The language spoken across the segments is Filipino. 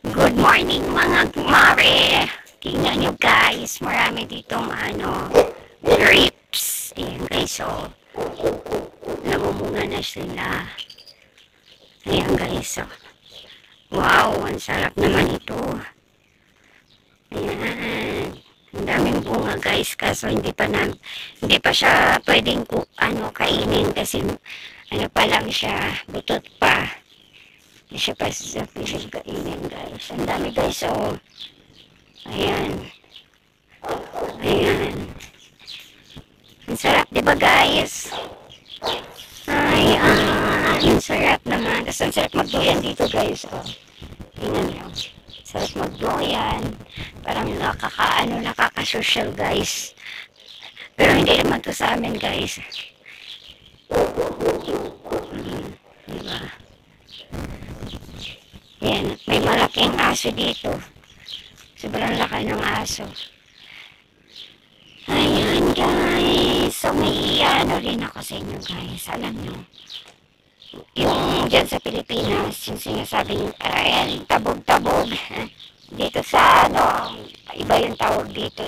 Good morning mga kumare. Tingnan nyo guys, marami ditong grapes. Ayan guys, so namumunga na sila. Ayan guys, so wow, ang sarap naman ito. Ayan, ang daming bunga guys, kaso hindi pa siya pwedeng kainin kasi pa lang siya, butot pa. Hindi siya pa sa kainin guys. Ang dami guys, so ayan. Ang sarap diba guys? Ang sarap naman. Kasi ang sarap magdoyan dito guys. Tingnan nyo. Sarap magdoyan. Parang nakaka-social guys. Pero hindi naman to sa amin guys. Diba? Yan, may malaking aso dito. Sobrang laki ng aso. Ayan guys. So may rin ako sa inyo guys. Alam nyo, yung dyan sa Pilipinas, yung sinasabing tabog-tabog. Dito sa iba yung tawag dito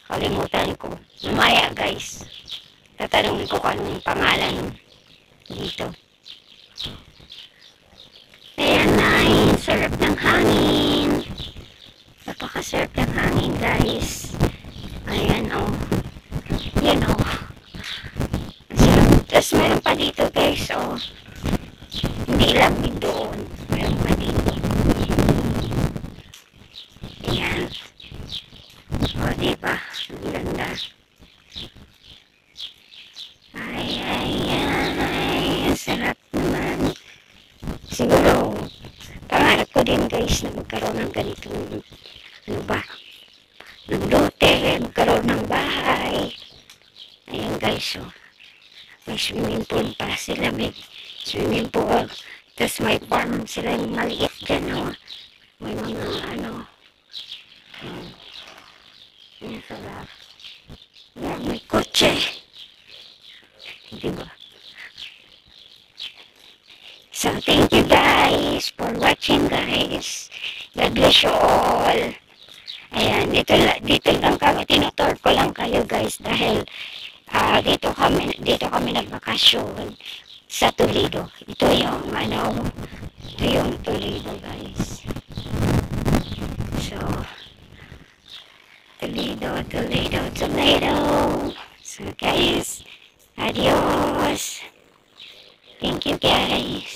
Kalimutan ko. Mamaya guys, tatanungin ko kung anong pangalan dito. Ayan na, sarap ng hangin. Napakasarap ng hangin guys. Ayan yan tapos meron pa dito guys, hindi lang doon, meron pa dito. Ayan, diba, ang ganda. Ay, sarap naman. Siguro pangarap ko din guys na magkaroon ng ganitong ng lote, magkaroon ng bahay. Ayan guys, so may swimming pool pa sila, may swimming pool, tapos may farm sila yung maliit dyan, may mga yung sarap. Yan, may kotse, diba? So thank you guys for watching guys. God bless you all. Ayan, dito lang kami, tinutur ko lang kayo guys dahil dito kami nagbakasyon sa Toledo. Ito yung Toledo guys. So Toledo. So guys, adios. Thank you guys.